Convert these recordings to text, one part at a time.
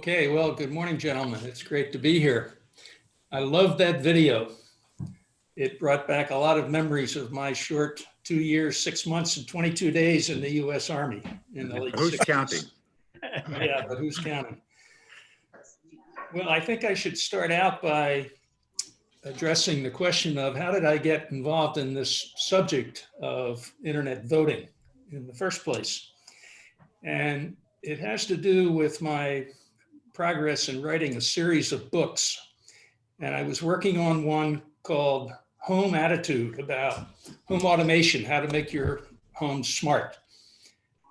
Okay, well, good morning, gentlemen. It's great to be here. I love that video. It brought back a lot of memories of my short 2 years, 6 months, and 22 days in the U.S. Army in the late Who's 60s. counting? Yeah, but who's counting? Well, I think I should start out by addressing the question of how did I get involved in this subject of internet voting in the first place? And it has to do with my progress in writing a series of books. And I was working on one called Home Attitude, about home automation, how to make your home smart,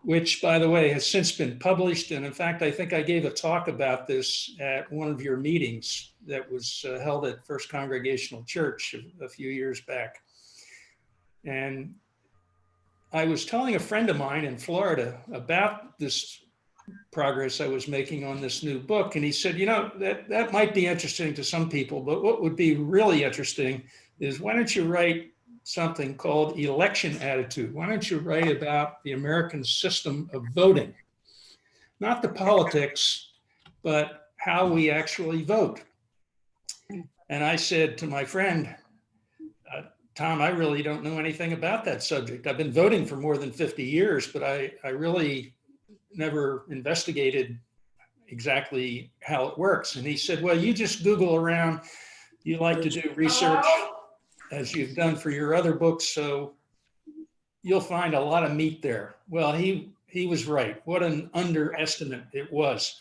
which, by the way, has since been published. And in fact, I think I gave a talk about this at one of your meetings that was held at First Congregational Church a few years back. And I was telling a friend of mine in Florida about this progress I was making on this new book. And he said, you know, that might be interesting to some people, but what would be really interesting is why don't you write something called Election Attitude? Why don't you write about the American system of voting? Not the politics, but how we actually vote. And I said to my friend, Tom, I really don't know anything about that subject. I've been voting for more than 50 years, but I really never investigated exactly how it works. And he said, well, you just Google around. You like to do research as you've done for your other books, so you'll find a lot of meat there. Well, he was right. What an underestimate it was.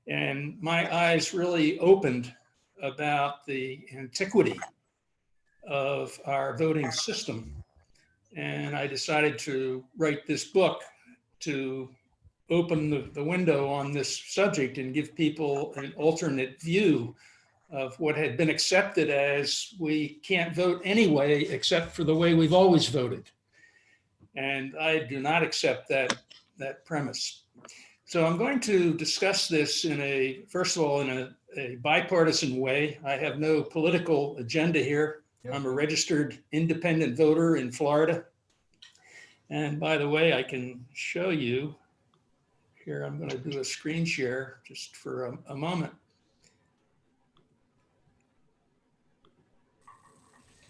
And my eyes really opened about the antiquity of our voting system. And I decided to write this book to open the window on this subject and give people an alternate view of what had been accepted as we can't vote anyway, except for the way we've always voted. And I do not accept that premise. So I'm going to discuss this first of all, in a bipartisan way. I have no political agenda here. Yep. I'm a registered independent voter in Florida. And by the way, I can show you here. I'm going to do a screen share just for a moment.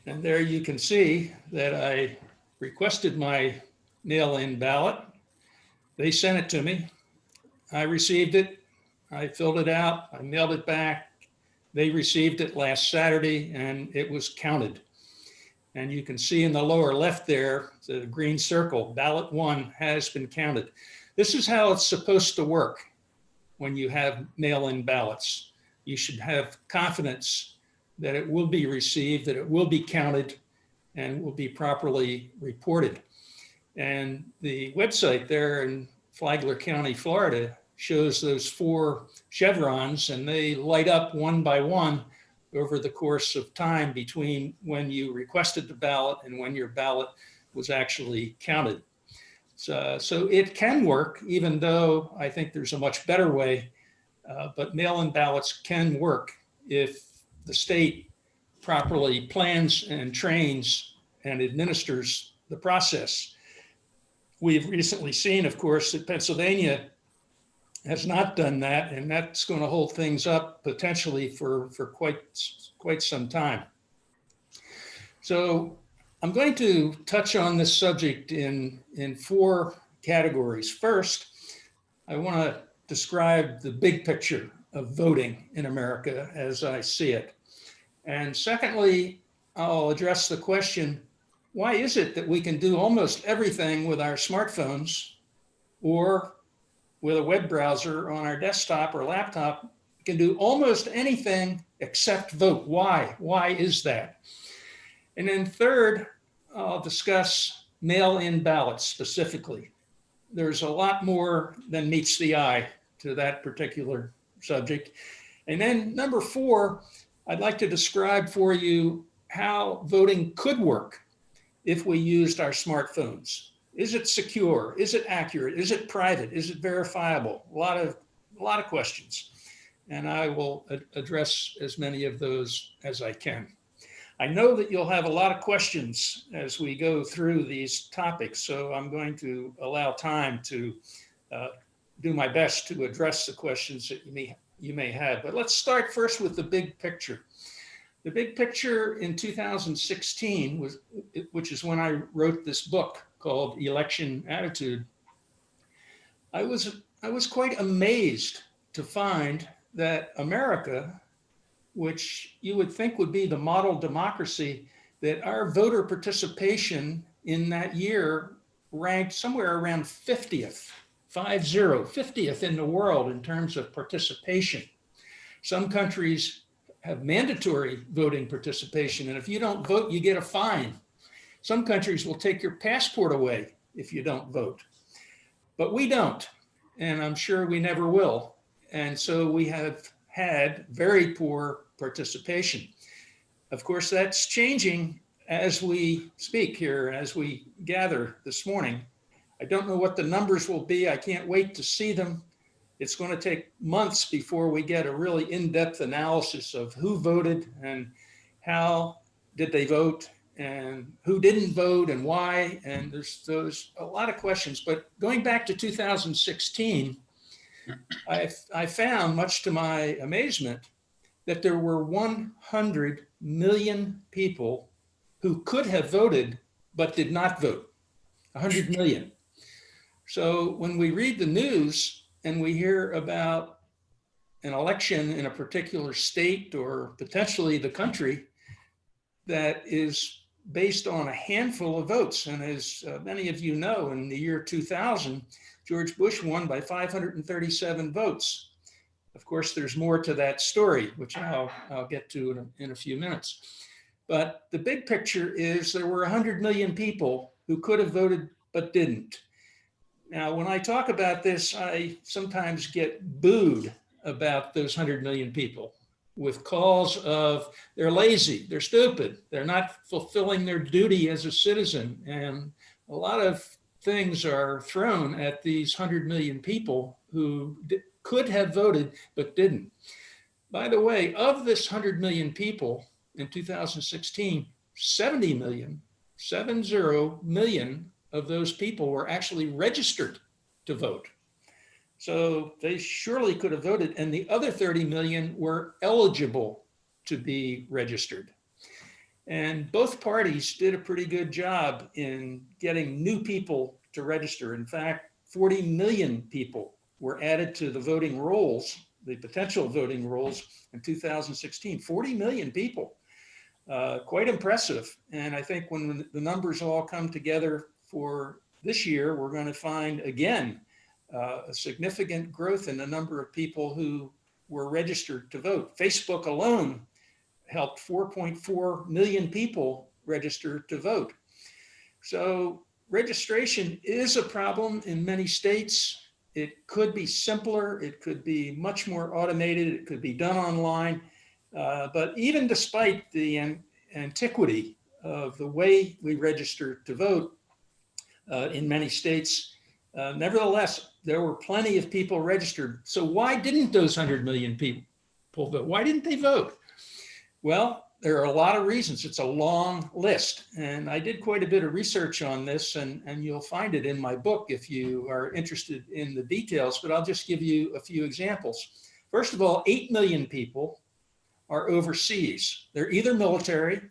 And there you can see that I requested my mail-in ballot. They sent it to me. I received it. I filled it out. I mailed it back. They received it last Saturday and it was counted. And you can see in the lower left there, the green circle, ballot 1 has been counted. This is how it's supposed to work when you have mail-in ballots. You should have confidence that it will be received, that it will be counted, and will be properly reported. And the website there in Flagler County, Florida, shows those 4 chevrons, and they light up one by one over the course of time between when you requested the ballot and when your ballot was actually counted. So it can work, even though I think there's a much better way, but mail-in ballots can work if the state properly plans and trains and administers the process. We've recently seen, of course, that Pennsylvania has not done that, and that's going to hold things up potentially for quite some time. So I'm going to touch on this subject in 4 categories. First, I want to describe the big picture of voting in America as I see it. And secondly, I'll address the question, why is it that we can do almost everything with our smartphones or with a web browser on our desktop or laptop? We can do almost anything except vote. Why? Why is that? And then third, I'll discuss mail-in ballots specifically. There's a lot more than meets the eye to that particular subject. And then number 4, I'd like to describe for you how voting could work if we used our smartphones. Is it secure? Is it accurate? Is it private? Is it verifiable? A lot of questions. And I will address as many of those as I can. I know that you'll have a lot of questions as we go through these topics, so I'm going to allow time to do my best to address the questions that you may have. But let's start first with the big picture. The big picture in 2016 was, which is when I wrote this book called Election Attitude. I was quite amazed to find that America, which you would think would be the model democracy, that our voter participation in that year ranked somewhere around 50th, 50th in the world in terms of participation. Some countries have mandatory voting participation, and if you don't vote, you get a fine. Some countries will take your passport away if you don't vote, but we don't, and I'm sure we never will. And so we have had very poor participation. Of course, that's changing as we speak here, as we gather this morning. I don't know what the numbers will be. I can't wait to see them. It's going to take months before we get a really in-depth analysis of who voted and how did they vote and who didn't vote and why. And there's a lot of questions. But going back to 2016, I found, much to my amazement, that there were 100 million people who could have voted but did not vote. 100 million. So when we read the news and we hear about an election in a particular state or potentially the country that is based on a handful of votes, and as many of you know, in the year 2000, George Bush won by 537 votes. Of course, there's more to that story, which I'll get to in a few minutes. But the big picture is there were 100 million people who could have voted but didn't. Now, when I talk about this, I sometimes get booed about those 100 million people with calls of they're lazy, they're stupid, they're not fulfilling their duty as a citizen. And a lot of things are thrown at these 100 million people who could have voted but didn't. By the way, of this 100 million people in 2016, 70 million of those people were actually registered to vote. So they surely could have voted, and the other 30 million were eligible to be registered. And both parties did a pretty good job in getting new people to register. In fact, 40 million people were added to the voting rolls, the potential voting rolls in 2016, 40 million people. Quite impressive. And I think when the numbers all come together for this year, we're going to find, again, a significant growth in the number of people who were registered to vote. Facebook alone helped 4.4 million people register to vote. So registration is a problem in many states. It could be simpler. It could be much more automated. It could be done online. But even despite the antiquity of the way we register to vote in many states, nevertheless, there were plenty of people registered. So why didn't those 100 million people vote? Why didn't they vote? Well, there are a lot of reasons. It's a long list. And I did quite a bit of research on this, and you'll find it in my book if you are interested in the details, but I'll just give you a few examples. First of all, 8 million people are overseas. They're either military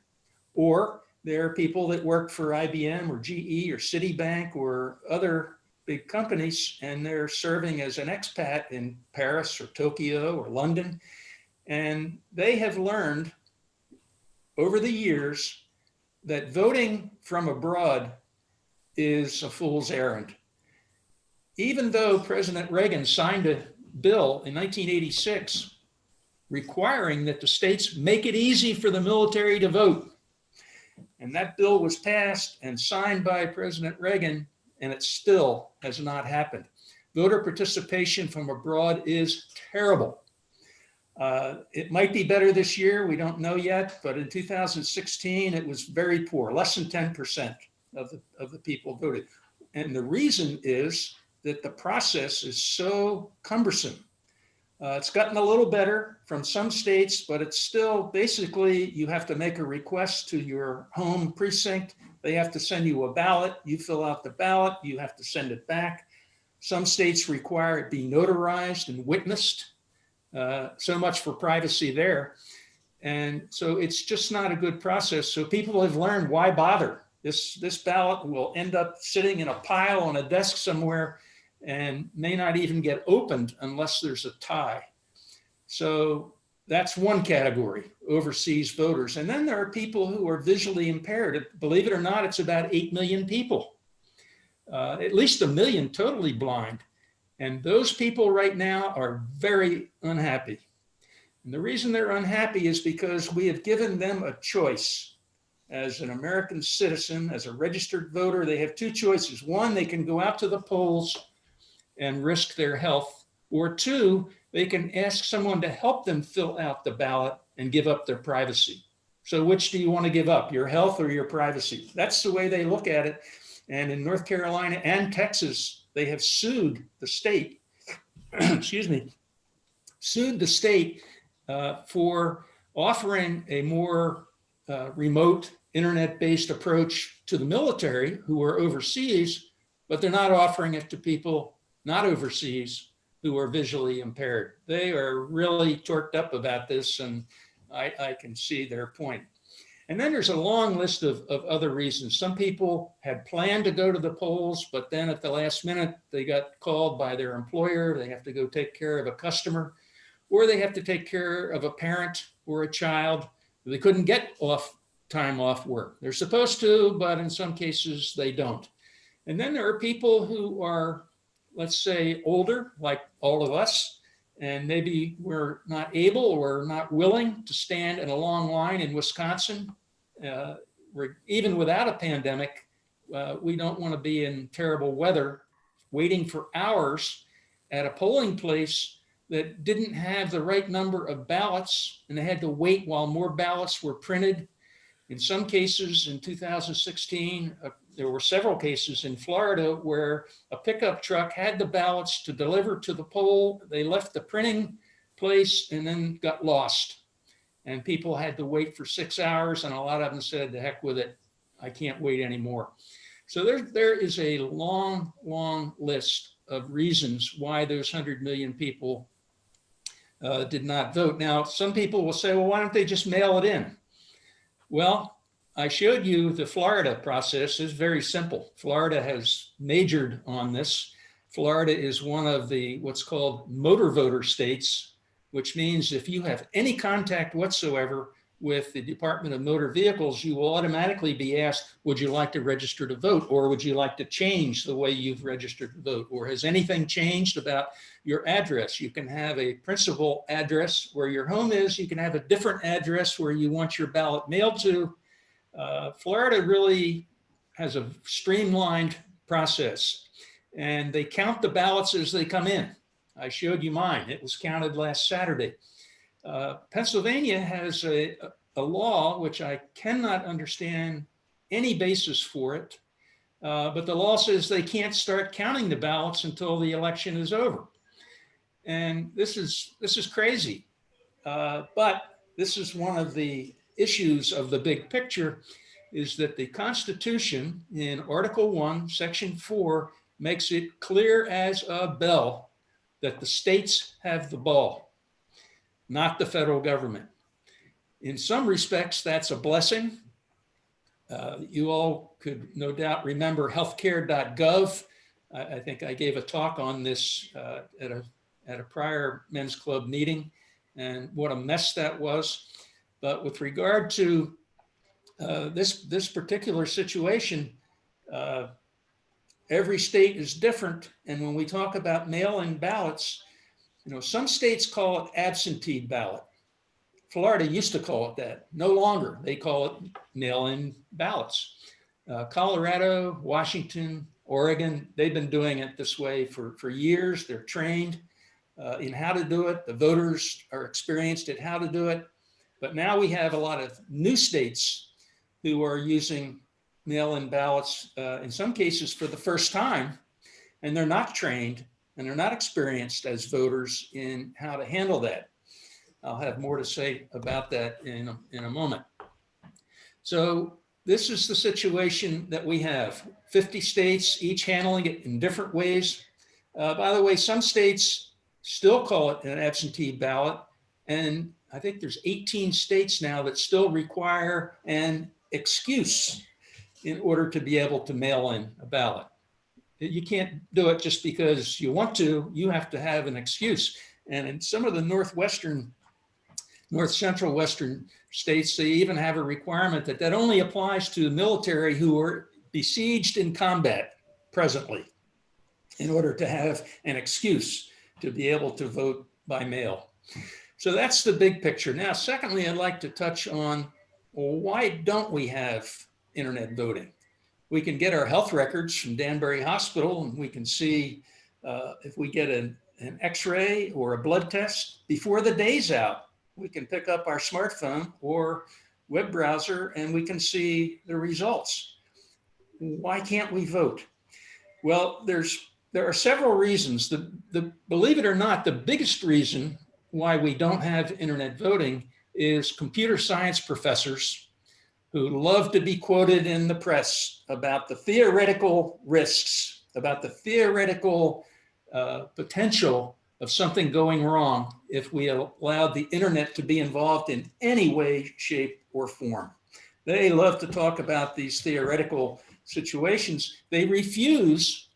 or they're people that work for IBM or GE or Citibank or other big companies, and they're serving as an expat in Paris or Tokyo or London. And they have learned over the years that voting from abroad is a fool's errand. Even though President Reagan signed a bill in 1986 requiring that the states make it easy for the military to vote. And that bill was passed and signed by President Reagan, and it still has not happened. Voter participation from abroad is terrible. It might be better this year, we don't know yet, but in 2016, it was very poor. Less than 10% of the people voted. And the reason is that the process is so cumbersome. It's gotten a little better from some states, but it's still basically you have to make a request to your home precinct. They have to send you a ballot. You fill out the ballot. You have to send it back. Some states require it be notarized and witnessed. So much for privacy there. And so it's just not a good process. So people have learned, why bother? This ballot will end up sitting in a pile on a desk somewhere and may not even get opened unless there's a tie. So that's one category, overseas voters. And then there are people who are visually impaired. Believe it or not, it's about 8 million people, at least 1 million totally blind. And those people right now are very unhappy. And the reason they're unhappy is because we have given them a choice. As an American citizen, as a registered voter, they have two choices. One, they can go out to the polls and risk their health. Or two, they can ask someone to help them fill out the ballot and give up their privacy. So which do you want to give up, your health or your privacy? That's the way they look at it. And in North Carolina and Texas, they have sued the state, excuse me, sued the state for offering a more remote internet-based approach to the military who are overseas, but they're not offering it to people not overseas who are visually impaired. They are really torqued up about this, and I can see their point. And then there's a long list of other reasons. Some people had planned to go to the polls, but then at the last minute, they got called by their employer. They have to go take care of a customer, or they have to take care of a parent or a child. They couldn't get time off work. They're supposed to, but in some cases they don't. And then there are people who are, let's say, older, like all of us, and maybe we're not able or not willing to stand in a long line in Wisconsin. Even without a pandemic, we don't want to be in terrible weather waiting for hours at a polling place that didn't have the right number of ballots, and they had to wait while more ballots were printed. In some cases in 2016, there were several cases in Florida where a pickup truck had the ballots to deliver to the poll. They left the printing place and then got lost. And people had to wait for 6 hours, and a lot of them said, "The heck with it, I can't wait anymore." So there is a long, long list of reasons why those 100 million people did not vote. Now, some people will say, well, why don't they just mail it in? Well, I showed you the Florida process is very simple. Florida has majored on this. Florida is one of the what's called motor voter states, which means if you have any contact whatsoever with the Department of Motor Vehicles, you will automatically be asked, would you like to register to vote? Or would you like to change the way you've registered to vote? Or has anything changed about your address? You can have a principal address where your home is. You can have a different address where you want your ballot mailed to. Florida really has a streamlined process, and they count the ballots as they come in. I showed you mine. It was counted last Saturday. Pennsylvania has a law which I cannot understand any basis for it, but the law says they can't start counting the ballots until the election is over. And this is crazy. But this is one of the issues of the big picture, is that the Constitution in Article 1, Section 4 makes it clear as a bell that the states have the ball, not the federal government. In some respects, that's a blessing. You all could no doubt remember healthcare.gov. I think I gave a talk on this at a prior men's club meeting, and what a mess that was. But with regard to this particular situation, every state is different. And when we talk about mail-in ballots, some states call it absentee ballot. Florida used to call it that. No longer. They call it mail-in ballots. Colorado, Washington, Oregon, they've been doing it this way for years. They're trained in how to do it. The voters are experienced at how to do it. But now we have a lot of new states who are using mail-in ballots, in some cases for the first time, and they're not trained and they're not experienced as voters in how to handle that. I'll have more to say about that in a moment. So this is the situation that we have. 50 states, each handling it in different ways. By the way, some states still call it an absentee ballot. And I think there's 18 states now that still require an excuse in order to be able to mail in a ballot. You can't do it just because you want to, you have to have an excuse. And in some of the north central western states, they even have a requirement that that only applies to the military who are besieged in combat presently in order to have an excuse to be able to vote by mail. So that's the big picture. Now, secondly, I'd like to touch on, well, why don't we have internet voting? We can get our health records from Danbury Hospital, and we can see if we get an x-ray or a blood test before the day's out. We can pick up our smartphone or web browser and we can see the results. Why can't we vote? Well, there are several reasons. Believe it or not, the biggest reason why we don't have internet voting is computer science professors who love to be quoted in the press about the theoretical risks, about the theoretical potential of something going wrong if we allowed the internet to be involved in any way, shape, or form. They love to talk about these theoretical situations. They refuse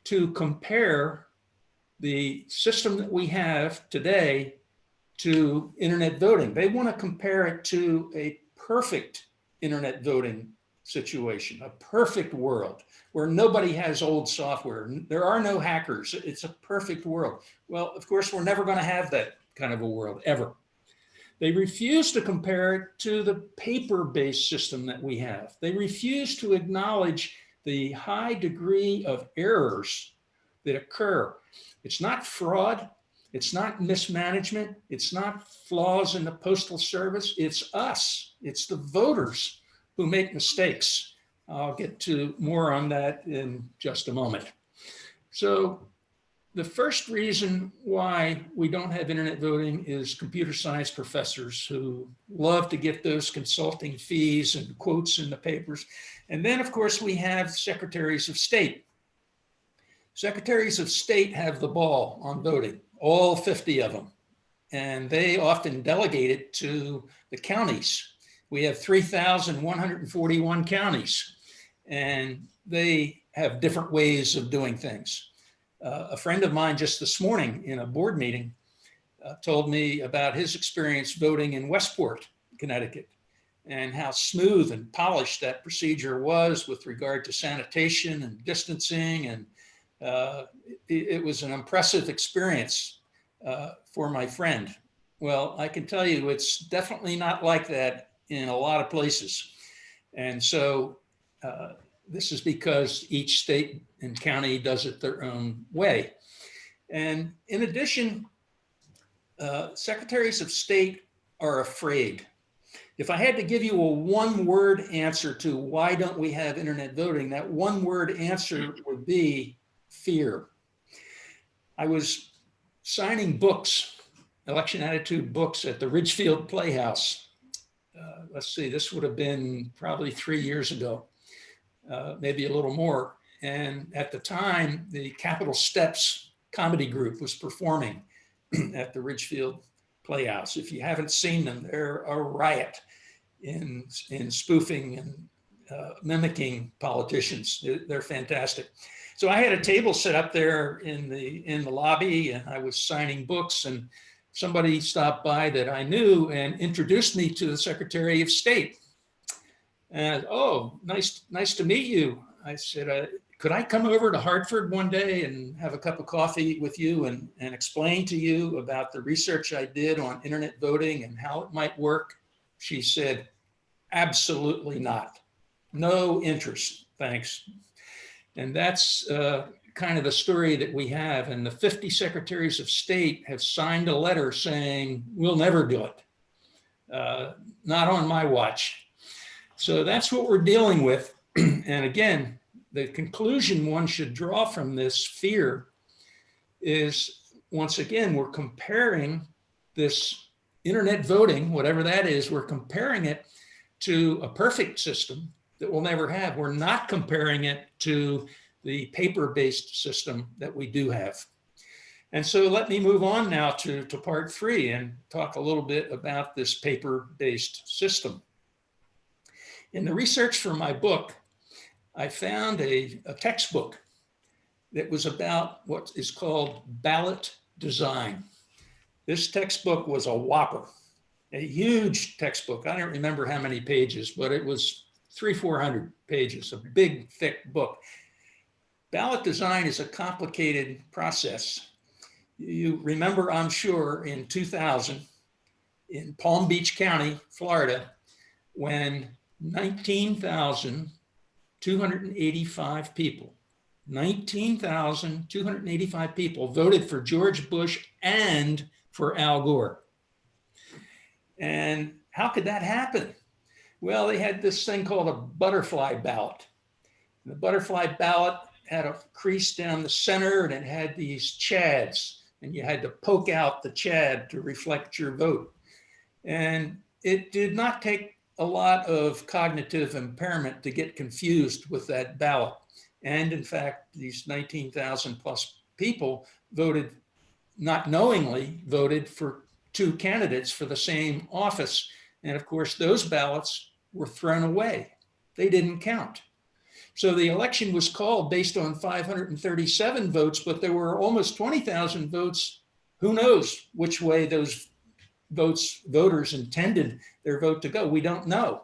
to compare the system that we have today to internet voting. They want to compare it to a perfect internet voting situation, a perfect world where nobody has old software. There are no hackers. It's a perfect world. Well, of course, we're never going to have that kind of a world ever. They refuse to compare it to the paper-based system that we have. They refuse to acknowledge the high degree of errors that occur. It's not fraud. It's not mismanagement. It's not flaws in the Postal Service. It's us. It's the voters who make mistakes. I'll get to more on that in just a moment. So the first reason why we don't have internet voting is computer science professors who love to get those consulting fees and quotes in the papers. And then, of course, we have secretaries of state. Secretaries of state have the ball on voting, all 50 of them. And they often delegate it to the counties. We have 3,141 counties, and they have different ways of doing things. A friend of mine just this morning in a board meeting told me about his experience voting in Westport, Connecticut, and how smooth and polished that procedure was with regard to sanitation and distancing. And it was an impressive experience for my friend. Well, I can tell you it's definitely not like that in a lot of places. And so this is because each state and county does it their own way. And in addition, secretaries of state are afraid. If I had to give you a one-word answer to why don't we have internet voting, that one-word answer would be fear. I was signing books, election attitude books at the Ridgefield Playhouse. Let's see, this would have been probably 3 years ago, maybe a little more. And at the time, the Capitol Steps comedy group was performing at the Ridgefield Playhouse. If you haven't seen them, they're a riot in spoofing and mimicking politicians. They're fantastic. So I had a table set up there in the lobby, and I was signing books, and somebody stopped by that I knew and introduced me to the Secretary of State. And, oh, nice to meet you. I said, could I come over to Hartford one day and have a cup of coffee with you and explain to you about the research I did on internet voting and how it might work? She said, absolutely not. No interest, thanks. And that's kind of the story that we have. And the 50 secretaries of state have signed a letter saying, we'll never do it. Not on my watch. So that's what we're dealing with. And again, the conclusion one should draw from this fear is, once again, we're comparing this internet voting, whatever that is, we're comparing it to a perfect system that we'll never have. We're not comparing it to the paper-based system that we do have. And so let me move on now to part 3 and talk a little bit about this paper-based system. In the research for my book, I found a textbook that was about what is called ballot design. This textbook was a whopper, a huge textbook. I don't remember how many pages, but it was 300-400 pages, a big, thick book. Ballot design is a complicated process. You remember, I'm sure, in 2000, in Palm Beach County, Florida, when 19,285 people, 19,285 people voted for George Bush and for Al Gore. And how could that happen? Well, they had this thing called a butterfly ballot. The butterfly ballot had a crease down the center and it had these chads, and you had to poke out the chad to reflect your vote. And it did not take a lot of cognitive impairment to get confused with that ballot. And in fact, these 19,000 plus people voted, not knowingly voted for 2 candidates for the same office. And of course, those ballots were thrown away. They didn't count. So the election was called based on 537 votes, but there were almost 20,000 votes. Who knows which way those voters intended their vote to go? We don't know.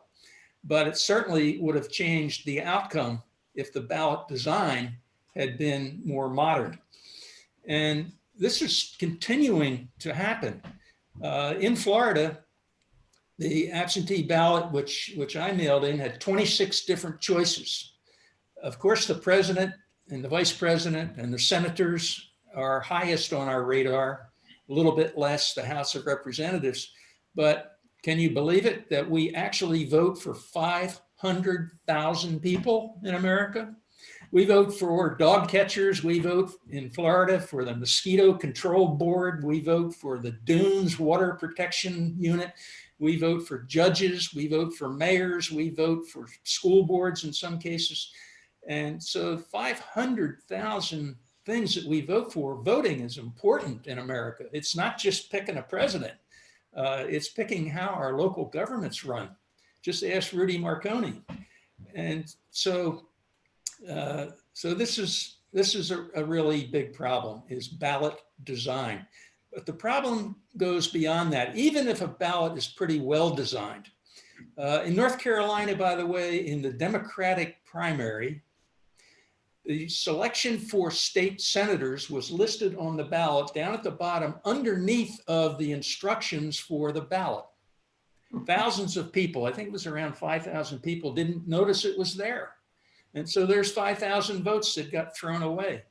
But it certainly would have changed the outcome if the ballot design had been more modern. And this is continuing to happen. In Florida, the absentee ballot, which I mailed in, had 26 different choices. Of course, the president and the vice president and the senators are highest on our radar, a little bit less the House of Representatives. But can you believe it that we actually vote for 500,000 people in America? We vote for dog catchers. We vote in Florida for the Mosquito Control Board. We vote for the Dunes Water Protection Unit. We vote for judges. We vote for mayors. We vote for school boards in some cases. And so 500,000 things that we vote for. Voting is important in America. It's not just picking a president. It's picking how our local governments run. Just ask Rudy Marconi. And so this is a really big problem, is ballot design. But the problem goes beyond that. Even if a ballot is pretty well designed. In North Carolina, by the way, in the Democratic primary, the selection for state senators was listed on the ballot down at the bottom underneath of the instructions for the ballot. Thousands of people, I think it was around 5,000 people, didn't notice it was there. And so there's 5,000 votes that got thrown away.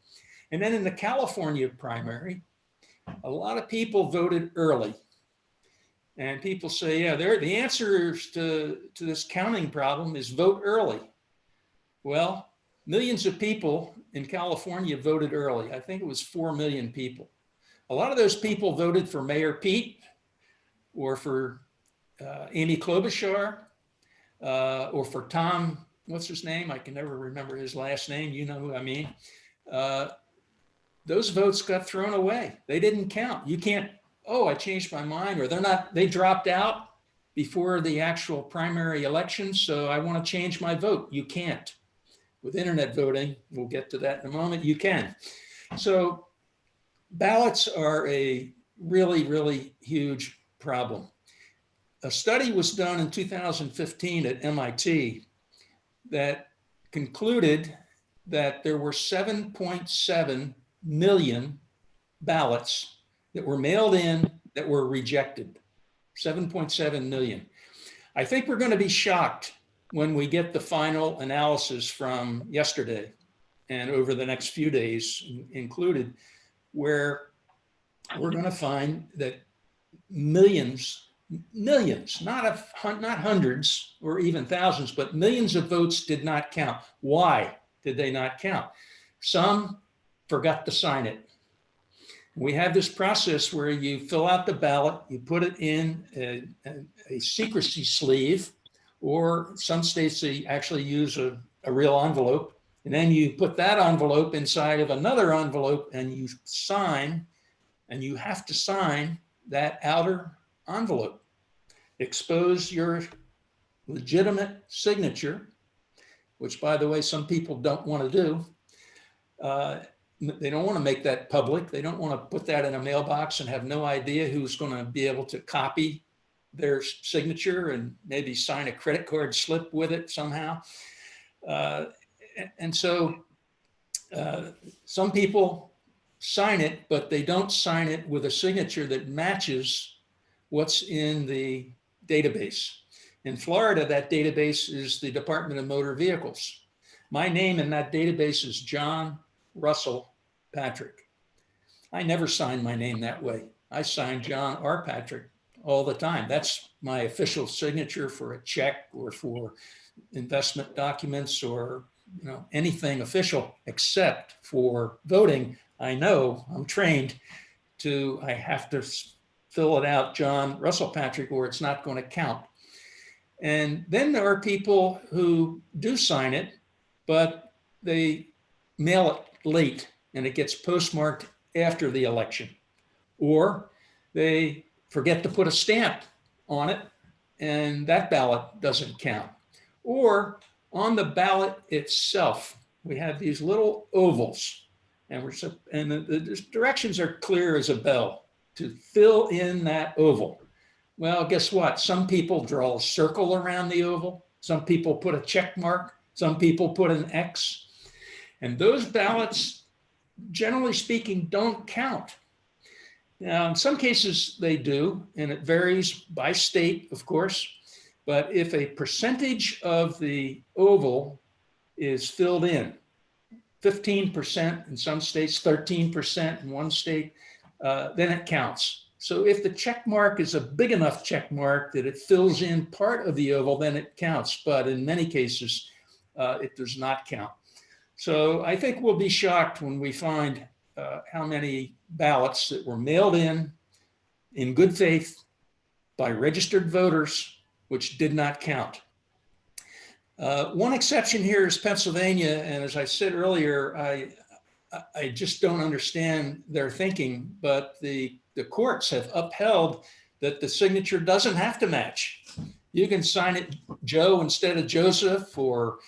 And then in the California primary, a lot of people voted early. And people say, yeah, the answer to this counting problem is vote early. Well, millions of people in California voted early. I think it was 4 million people. A lot of those people voted for Mayor Pete or for Amy Klobuchar or for Tom, what's his name? I can never remember his last name. You know who I mean. Those votes got thrown away. They didn't count. You can't, oh, I changed my mind, or they dropped out before the actual primary election, so I want to change my vote. You can't. With internet voting, we'll get to that in a moment, you can. So ballots are a really, really huge problem. A study was done in 2015 at MIT that concluded that there were 7.7 million ballots that were mailed in that were rejected. 7.7 million. I think we're going to be shocked when we get the final analysis from yesterday and over the next few days included, where we're going to find that millions, not hundreds or even thousands, but millions of votes did not count. Why did they not count? Some forgot to sign it. We have this process where you fill out the ballot, you put it in a secrecy sleeve, or some states they actually use a real envelope, And then you put that envelope inside of another envelope and you sign, and you have to sign that outer envelope. Expose your legitimate signature, which, by the way, some people don't want to do. They don't want to make that public. They don't want to put that in a mailbox and have no idea who's going to be able to copy their signature and maybe sign a credit card slip with it somehow. And so some people sign it, but they don't sign it with a signature that matches what's in the database. In Florida, that database is the Department of Motor Vehicles. My name in that database is John Russell Patrick. I never sign my name that way. I sign John R. Patrick all the time. That's my official signature for a check or for investment documents or anything official, except for voting. I know I'm trained to, I have to fill it out John Russell Patrick or it's not going to count. And then there are people who do sign it, but they mail it late and it gets postmarked after the election. Or they forget to put a stamp on it and that ballot doesn't count. Or on the ballot itself, we have these little ovals and the directions are clear as a bell to fill in that oval. Well, guess what? Some people draw a circle around the oval. Some people put a check mark. Some people put an X. And those ballots, generally speaking, don't count. Now, in some cases they do, and it varies by state, of course. But if a percentage of the oval is filled in, 15% in some states, 13% in one state, then it counts. So if the check mark is a big enough check mark that it fills in part of the oval, then it counts. But in many cases, it does not count. So I think we'll be shocked when we find how many ballots that were mailed in good faith by registered voters, which did not count. One exception here is Pennsylvania. And as I said earlier, I just don't understand their thinking, but the courts have upheld that the signature doesn't have to match. You can sign it Joe instead of Joseph, or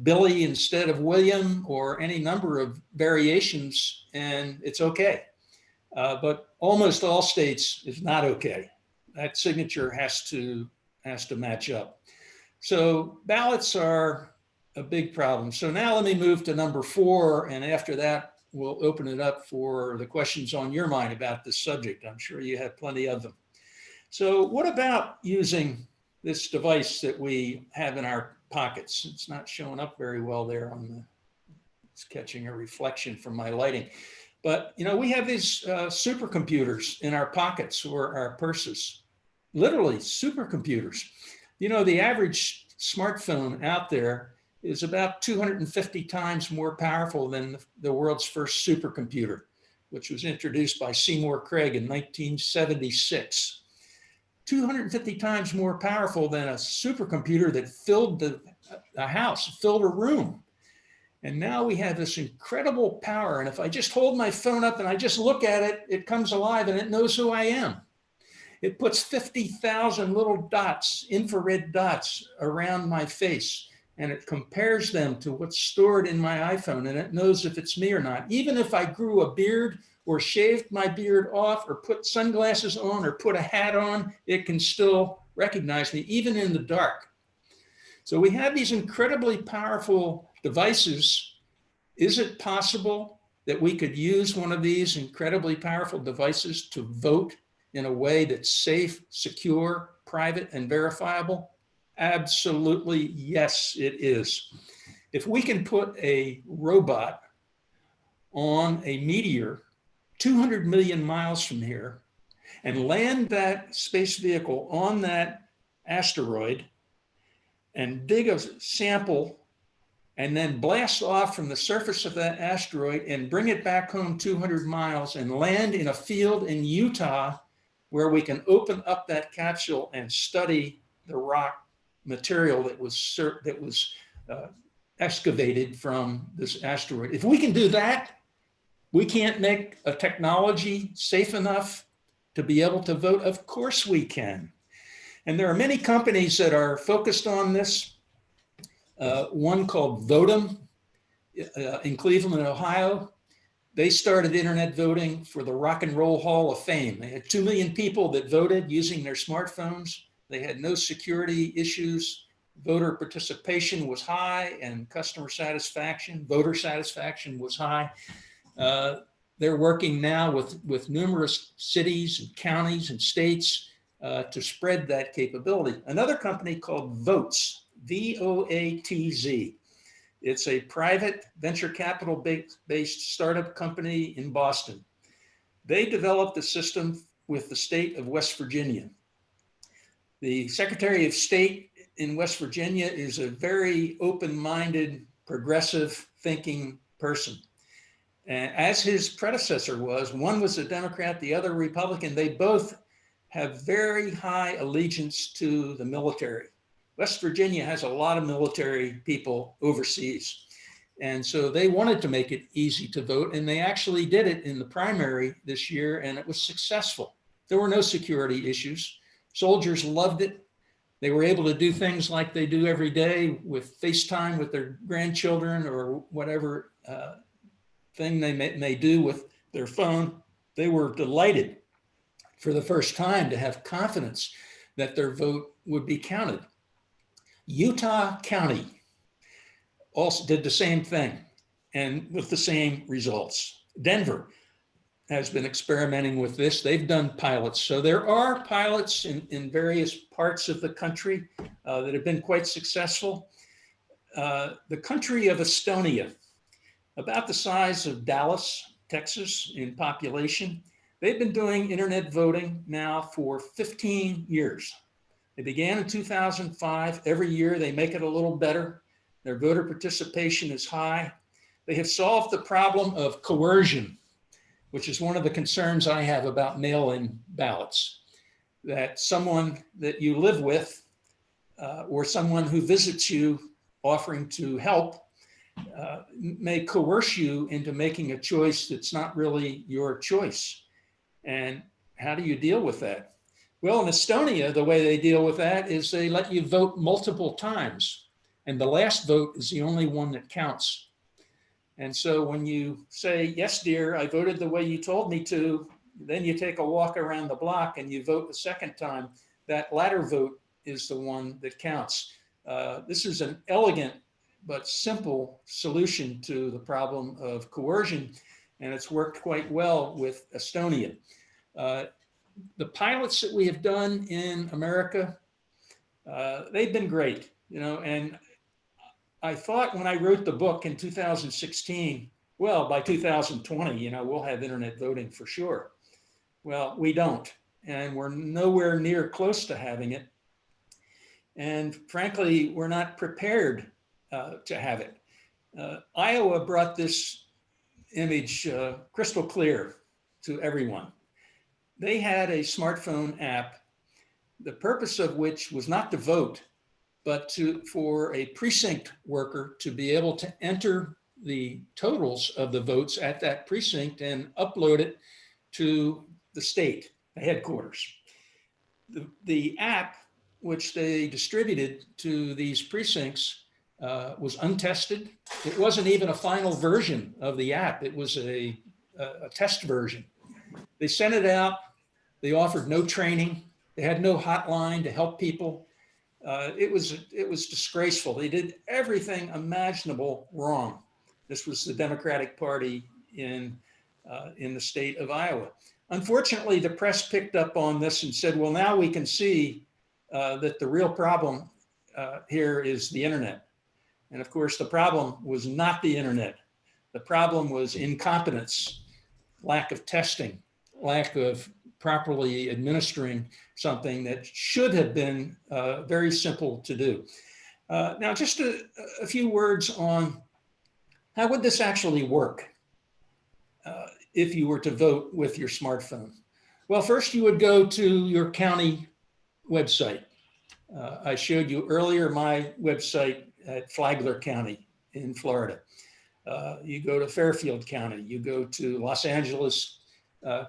Billy instead of William, or any number of variations, and it's okay. But almost all states is not okay. That signature has to match up. So ballots are a big problem. So now let me move to number 4, and after that, we'll open it up for the questions on your mind about this subject. I'm sure you have plenty of them. So what about using this device that we have in our pockets? It's not showing up very well there it's catching a reflection from my lighting. But, we have these supercomputers in our pockets or our purses, literally supercomputers. The average smartphone out there is about 250 times more powerful than the world's first supercomputer, which was introduced by Seymour Craig in 1976. 250 times more powerful than a supercomputer that filled a house, filled a room. And now we have this incredible power. And if I just hold my phone up and I just look at it, it comes alive and it knows who I am. It puts 50,000 little dots, infrared dots, around my face, and it compares them to what's stored in my iPhone, and it knows if it's me or not. Even if I grew a beard or shaved my beard off or put sunglasses on or put a hat on, it can still recognize me, even in the dark. So we have these incredibly powerful devices. Is it possible that we could use one of these incredibly powerful devices to vote in a way that's safe, secure, private, and verifiable? Absolutely, yes, it is. If we can put a robot on a meteor 200 million miles from here and land that space vehicle on that asteroid and dig a sample and then blast off from the surface of that asteroid and bring it back home 200 miles and land in a field in Utah where we can open up that capsule and study the rock material that was excavated from this asteroid. If we can do that, we can't make a technology safe enough to be able to vote. Of course we can. And there are many companies that are focused on this. One called Votem in Cleveland, Ohio. They started internet voting for the Rock and Roll Hall of Fame. They had 2 million people that voted using their smartphones. They had no security issues. Voter participation was high, and customer satisfaction, voter satisfaction was high. They're working now with numerous cities and counties and states to spread that capability. Another company called Voatz, V-O-A-T-Z. It's a private venture capital based startup company in Boston. They developed a system with the state of West Virginia. The Secretary of State in West Virginia is a very open-minded, progressive thinking person. And as his predecessor was, one was a Democrat, the other Republican. They both have very high allegiance to the military. West Virginia has a lot of military people overseas. And so they wanted to make it easy to vote, and they actually did it in the primary this year, and it was successful. There were no security issues. Soldiers loved it. They were able to do things like they do every day with FaceTime with their grandchildren or whatever thing they may do with their phone. They were delighted for the first time to have confidence that their vote would be counted. Utah County also did the same thing and with the same results. Denver has been experimenting with this. They've done pilots. So there are pilots in various parts of the country that have been quite successful. The country of Estonia, about the size of Dallas, Texas in population, they've been doing internet voting now for 15 years. They began in 2005. Every year they make it a little better. Their voter participation is high. They have solved the problem of coercion, which is one of the concerns I have about mail-in ballots, that someone that you live with or someone who visits you offering to help may coerce you into making a choice that's not really your choice. And how do you deal with that? Well, in Estonia, the way they deal with that is they let you vote multiple times, and the last vote is the only one that counts. And so when you say, yes, dear, I voted the way you told me to, then you take a walk around the block and you vote the second time, that latter vote is the one that counts. This is an elegant but simple solution to the problem of coercion, and it's worked quite well with Estonia. The pilots that we have done in America, they've been great, and I thought when I wrote the book in 2016, well, by 2020, we'll have internet voting for sure. Well, we don't, and we're nowhere near close to having it. And frankly, we're not prepared to have it. Iowa brought this image crystal clear to everyone. They had a smartphone app, the purpose of which was not to vote, but for a precinct worker to be able to enter the totals of the votes at that precinct and upload it to the state, the headquarters. The app, which they distributed to these precincts, was untested. It wasn't even a final version of the app. It was a test version. They sent it out. They offered no training. They had no hotline to help people. It was disgraceful. They did everything imaginable wrong. This was the Democratic Party in the state of Iowa. Unfortunately, the press picked up on this and said, well, now we can see that the real problem here is the internet. And of course, the problem was not the internet. The problem was incompetence, lack of testing, lack of properly administering something that should have been very simple to do. Now, just a few words on how would this actually work if you were to vote with your smartphone? Well, first you would go to your county website. I showed you earlier my website at Flagler County. in Florida. You go to Fairfield County, you go to Los Angeles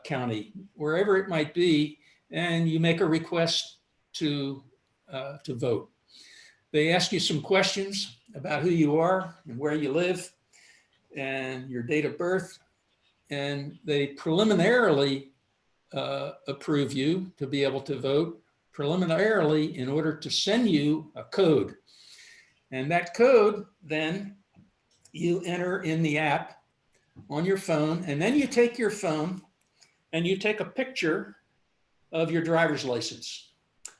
County, wherever it might be, and you make a request to vote. They ask you some questions about who you are and where you live and your date of birth, and they preliminarily approve you to be able to vote preliminarily in order to send you a code. And that code, then you enter in the app on your phone, and then you take your phone and you take a picture of your driver's license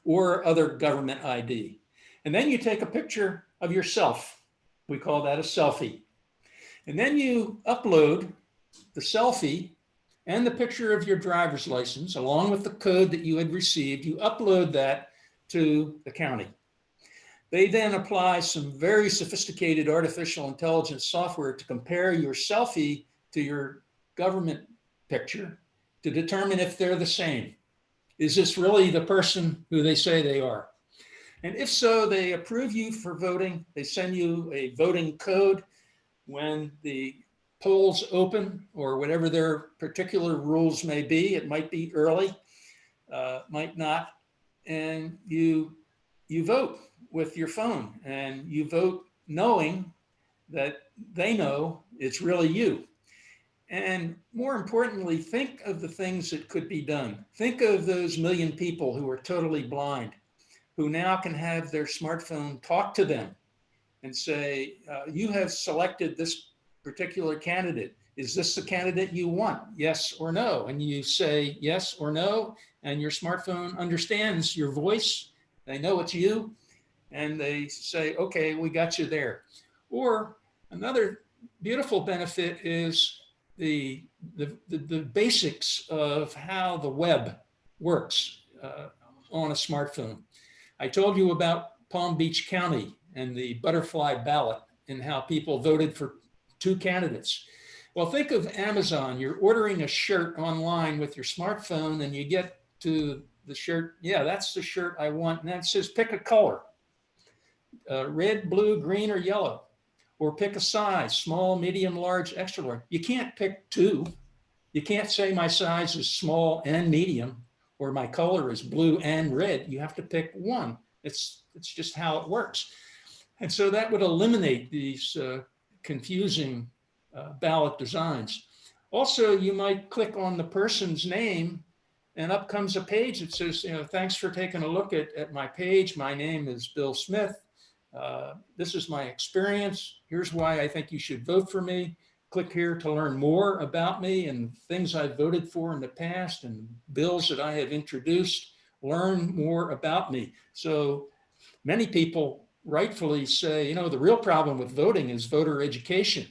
or other government ID. And then you take a picture of yourself. We call that a selfie. And then you upload the selfie and the picture of your driver's license, along with the code that you had received. You upload that to the county. They then apply some very sophisticated artificial intelligence software to compare your selfie to your government picture to determine if they're the same. Is this really the person who they say they are? And if so, they approve you for voting. They send you a voting code when the polls open, or whatever their particular rules may be. It might be early, might not. And you vote with your phone, and you vote knowing that they know it's really you. And more importantly, think of the things that could be done. Think of those million people who are totally blind, who now can have their smartphone talk to them and say, you have selected this particular candidate. Is this the candidate you want? Yes or no? And you say yes or no, and your smartphone understands your voice. They know it's you, and they say, okay, we got you there. Or another beautiful benefit is the basics of how the web works on a smartphone. I told you about Palm Beach County and the butterfly ballot and how people voted for 2 candidates. Well, think of Amazon. You're ordering a shirt online with your smartphone, and you get to the shirt. Yeah, that's the shirt I want. And that says pick a color, red, blue, green, or yellow, or pick a size, small, medium, large, extra large. You can't pick 2. You can't say my size is small and medium, or my color is blue and red. You have to pick 1. It's just how it works. And so that would eliminate these confusing ballot designs. Also, you might click on the person's name, and up comes a page that says, thanks for taking a look at my page. My name is Bill Smith. This is my experience. Here's why I think you should vote for me. Click here to learn more about me and things I've voted for in the past and bills that I have introduced. Learn more about me. So many people rightfully say, the real problem with voting is voter education.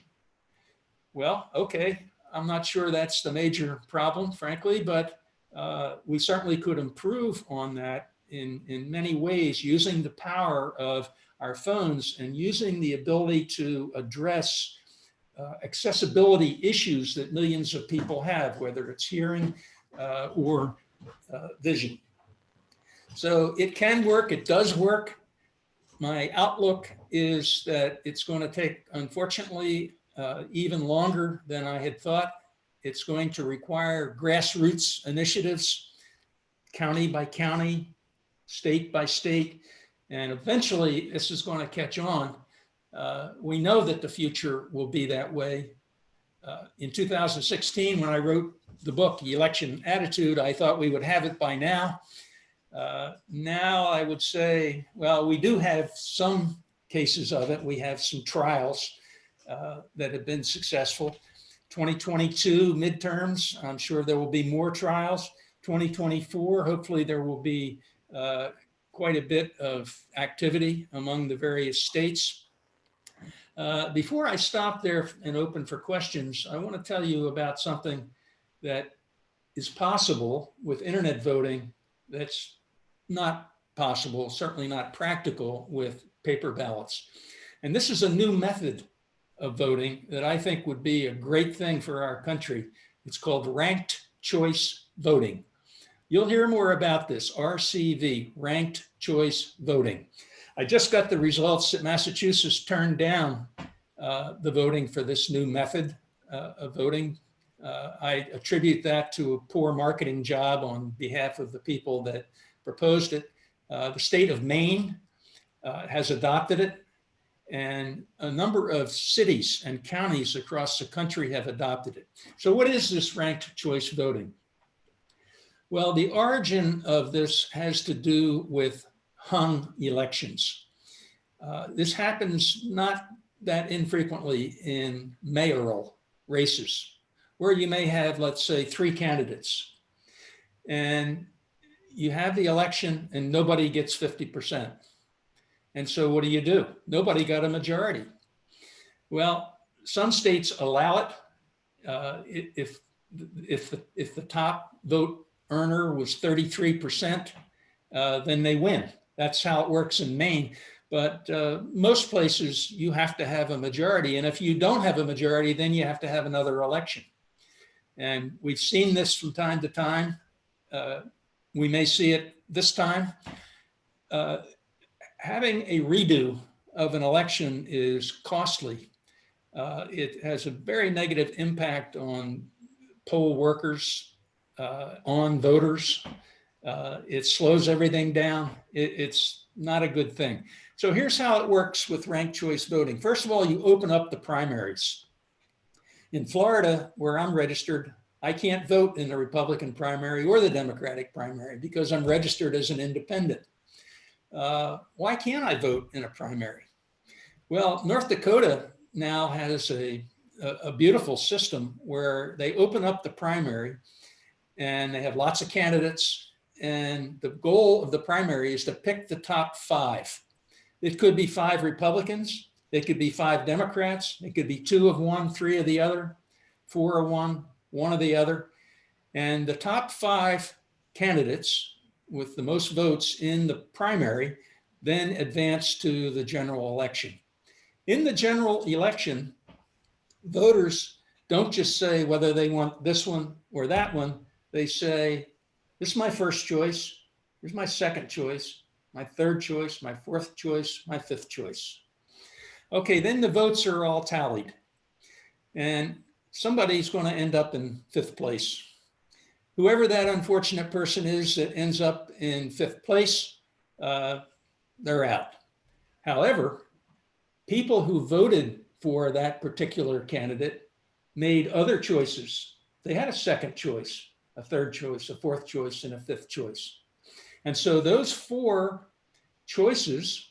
Well, okay, I'm not sure that's the major problem, frankly, but we certainly could improve on that in many ways, using the power of our phones and using the ability to address accessibility issues that millions of people have, whether it's hearing or vision. So it can work, it does work. My outlook is that it's going to take, unfortunately, even longer than I had thought. It's going to require grassroots initiatives, county by county, state by state, and eventually this is going to catch on. We know that the future will be that way. In 2016, when I wrote the book, Election Attitude, I thought we would have it by now. Now I would say, well, we do have some cases of it. We have some trials that have been successful. 2022 midterms, I'm sure there will be more trials. 2024, hopefully there will be quite a bit of activity among the various states. Before I stop there and open for questions, I want to tell you about something that is possible with internet voting that's not possible, certainly not practical with paper ballots. And this is a new method of voting that I think would be a great thing for our country. It's called ranked choice voting. You'll hear more about this, RCV, ranked choice voting. I just got the results that Massachusetts turned down the voting for this new method of voting. I attribute that to a poor marketing job on behalf of the people that proposed it. The state of Maine has adopted it, and a number of cities and counties across the country have adopted it. So what is this ranked choice voting? Well, the origin of this has to do with hung elections. This happens not that infrequently in mayoral races, where you may have, let's say, 3 candidates, and you have the election and nobody gets 50%. And so what do? Nobody got a majority. Well, some states allow it. If the top vote earner was 33%, then they win. That's how it works in Maine. But most places you have to have a majority. And if you don't have a majority, then you have to have another election. And we've seen this from time to time. We may see it this time. Having a redo of an election is costly. It has a very negative impact on poll workers, on voters. It slows everything down. It's not a good thing. So here's how it works with ranked choice voting. First of all, you open up the primaries. In Florida, where I'm registered, I can't vote in the Republican primary or the Democratic primary because I'm registered as an independent. Why can't I vote in a primary? Well, North Dakota now has a beautiful system where they open up the primary and they have lots of candidates, and the goal of the primary is to pick the top 5. It could be 5 Republicans, it could be 5 Democrats, it could be 2 of one, 3 of the other, 4 of one of the other. And the top 5 candidates with the most votes in the primary then advance to the general election. In the general election, voters don't just say whether they want this one or that one. They say, this is my first choice, here's my second choice, my third choice, my fourth choice, my fifth choice. Okay, then the votes are all tallied, and somebody's going to end up in 5th place. Whoever that unfortunate person is that ends up in 5th place, they're out. However, people who voted for that particular candidate made other choices. They had a second choice, a third choice, a fourth choice, and a 5th choice. And so those 4 choices,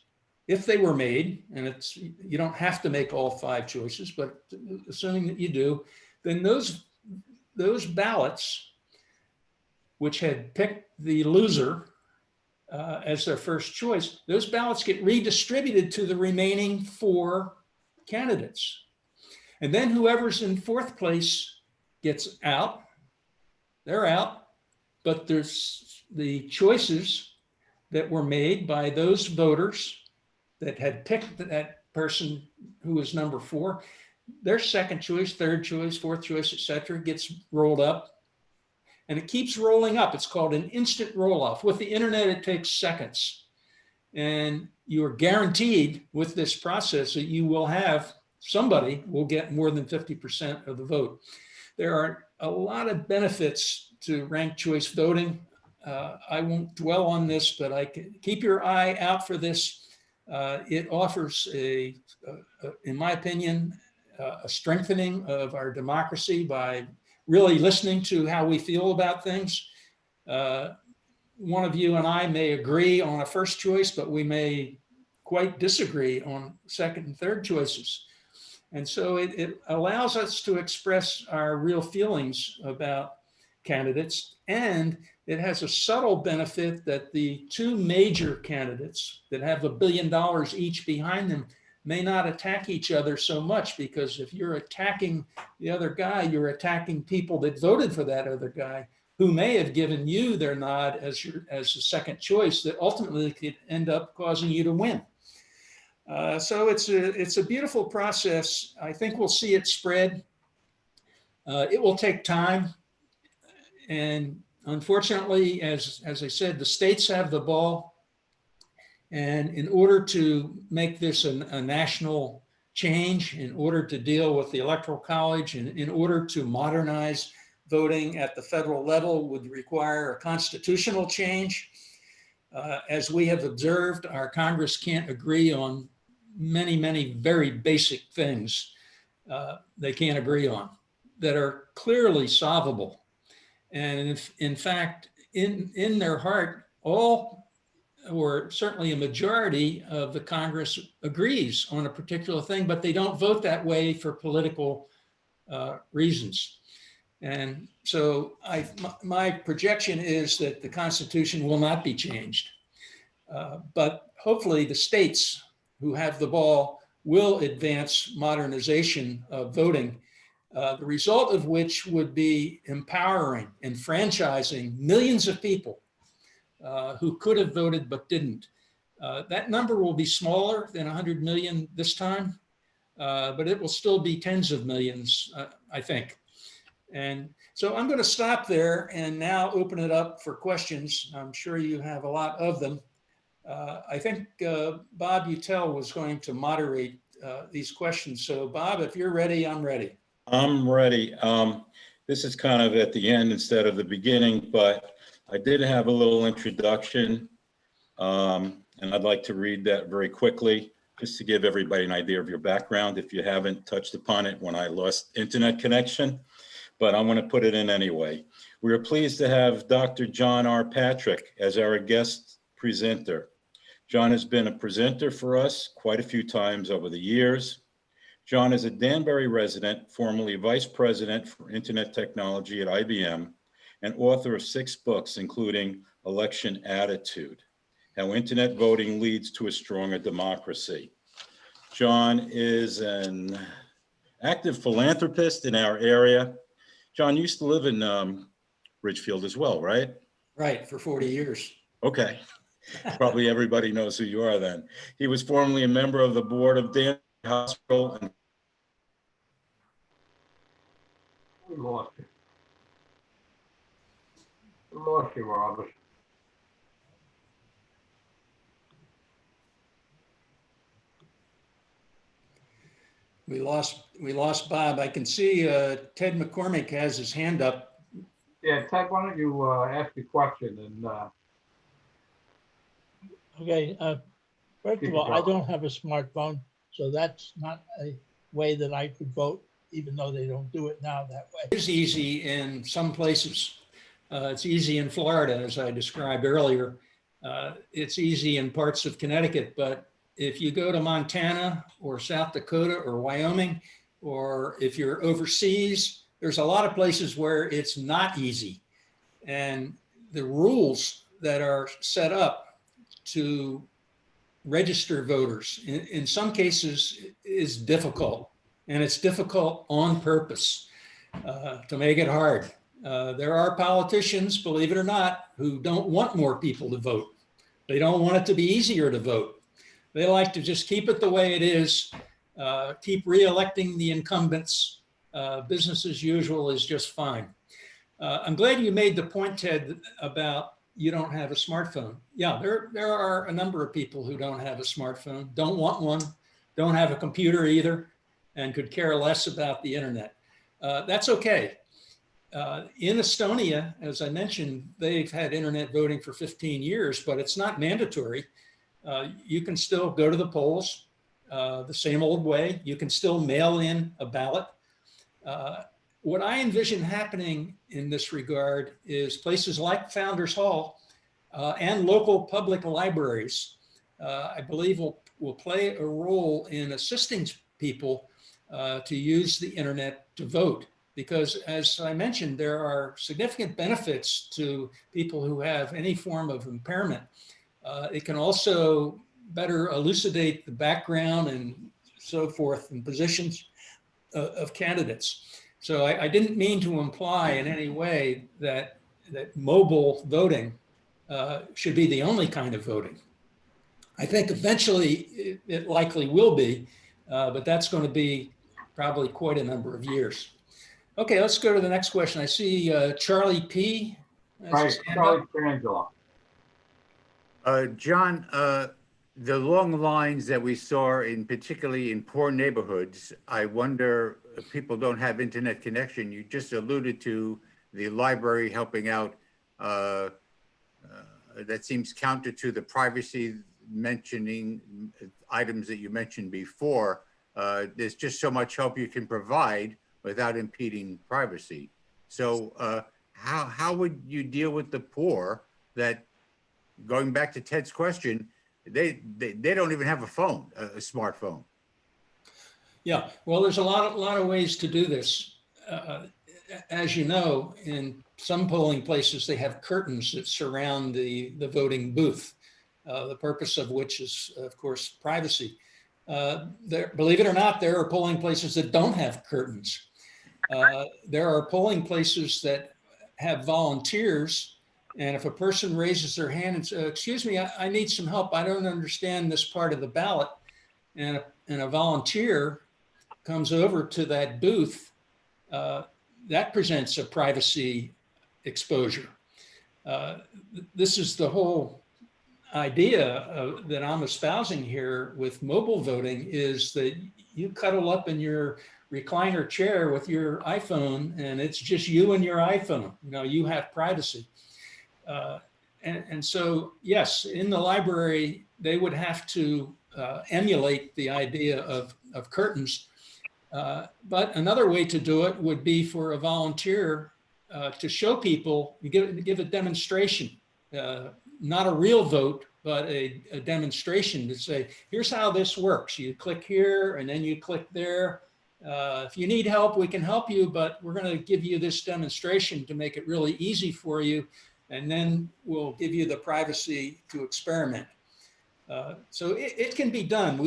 if they were made, and you don't have to make all 5 choices, but assuming that you do, then those ballots, which had picked the loser as their first choice, those ballots get redistributed to the remaining 4 candidates. And then whoever's in 4th place gets out. They're out, but there's the choices that were made by those voters that had picked that person who was number 4. Their second choice, third choice, fourth choice, etc., gets rolled up, and it keeps rolling up. It's called an instant roll-off. With the internet, it takes seconds, and you are guaranteed with this process that you will have somebody will get more than 50% of the vote. There are a lot of benefits to ranked choice voting. I won't dwell on this, but I can keep your eye out for this. It offers in my opinion, a strengthening of our democracy by really listening to how we feel about things. One of you and I may agree on a first choice, but we may quite disagree on second and third choices. And so it allows us to express our real feelings about candidates, and it has a subtle benefit that the 2 major candidates that have $1 billion each behind them may not attack each other so much, because if you're attacking the other guy, you're attacking people that voted for that other guy who may have given you their nod as the second choice that ultimately could end up causing you to win. So it's a beautiful process. I think we'll see it spread. It will take time. And unfortunately, as I said, the states have the ball. And in order to make this a national change in order to deal with the Electoral College and in order to modernize voting at the federal level would require a constitutional change. As we have observed, our Congress can't agree on many very basic things they can't agree on that are clearly solvable. And if, in fact, in their heart, all, or certainly a majority of the Congress agrees on a particular thing, but they don't vote that way for political reasons. And so my projection is that the Constitution will not be changed. But hopefully the states who have the ball will advance modernization of voting, the result of which would be empowering and franchising millions of people who could have voted but didn't. That number will be smaller than 100 million this time, but it will still be tens of millions, I think. And so I'm going to stop there and now open it up for questions. I'm sure you have a lot of them. I think Bob Utel was going to moderate these questions. So Bob, if you're ready, I'm ready. I'm ready. This is kind of at the end instead of the beginning, but I did have a little introduction, and I'd like to read that very quickly, just to give everybody an idea of your background if you haven't touched upon it when I lost internet connection, but I'm going to put it in anyway. We are pleased to have Dr. John R. Patrick as our guest presenter. John has been a presenter for us quite a few times over the years. John is a Danbury resident, formerly vice president for internet technology at IBM, and author of 6 books, including Election Attitude, How Internet Voting Leads to a Stronger Democracy. John is an active philanthropist in our area. John used to live in Ridgefield as well, right? Right, for 40 years. Okay. Probably everybody knows who you are then. He was formerly a member of the board of Danbury Hospital. And we lost you. We lost you, Robert. We lost Bob. I can see Ted McCormick has his hand up. Yeah, Ted, why don't you ask the question and Okay, first of all, I don't have a smartphone, so that's not a way that I could vote, even though they don't do it now that way. It is easy in some places. It's easy in Florida, as I described earlier. It's easy in parts of Connecticut, but if you go to Montana or South Dakota or Wyoming, or if you're overseas, there's a lot of places where it's not easy. And the rules that are set up to register voters in some cases is difficult, and it's difficult on purpose to make it hard. There are politicians, believe it or not, who don't want more people to vote. They don't want it to be easier to vote. They like to just keep it the way it is, keep re-electing the incumbents. Business as usual is just fine. I'm glad you made the point, Ted, about you don't have a smartphone. Yeah, there are a number of people who don't have a smartphone, don't want one, don't have a computer either, and could care less about the internet. That's okay. In Estonia, as I mentioned, they've had internet voting for 15 years, but it's not mandatory. You can still go to the polls the same old way. You can still mail in a ballot. What I envision happening in this regard is places like Founders Hall and local public libraries, I believe will play a role in assisting people to use the internet to vote. Because as I mentioned, there are significant benefits to people who have any form of impairment. It can also better elucidate the background and so forth and positions of candidates. So I didn't mean to imply in any way that mobile voting should be the only kind of voting. I think eventually it likely will be, but that's going to be probably quite a number of years. Okay, let's go to the next question. I see Charlie P. right, Charlie Frangela. John, the long lines that we saw in particularly in poor neighborhoods, I wonder if people don't have internet connection. You just alluded to the library helping out. That seems counter to the privacy mentioning items that you mentioned before. There's just so much help you can provide without impeding privacy. So how would you deal with the poor that, going back to Ted's question, they don't even have a phone, a smartphone? Yeah, well, there's a lot of ways to do this. As you know, in some polling places, they have curtains that surround the voting booth, the purpose of which is, of course, privacy. Believe it or not, there are polling places that don't have curtains. There are polling places that have volunteers, and if a person raises their hand and says, "Excuse me, I need some help. I don't understand this part of the ballot," and a volunteer comes over to that booth, that presents a privacy exposure. This is the whole idea that I'm espousing here with mobile voting, is that you cuddle up in your recliner chair with your iPhone and it's just you and your iPhone. You know, you have privacy. And so, yes, in the library, they would have to emulate the idea of curtains. But another way to do it would be for a volunteer to show people, you give a demonstration, not a real vote, but a demonstration to say, here's how this works. You click here and then you click there. If you need help, we can help you, but we're going to give you this demonstration to make it really easy for you. And then we'll give you the privacy to experiment. So it can be done.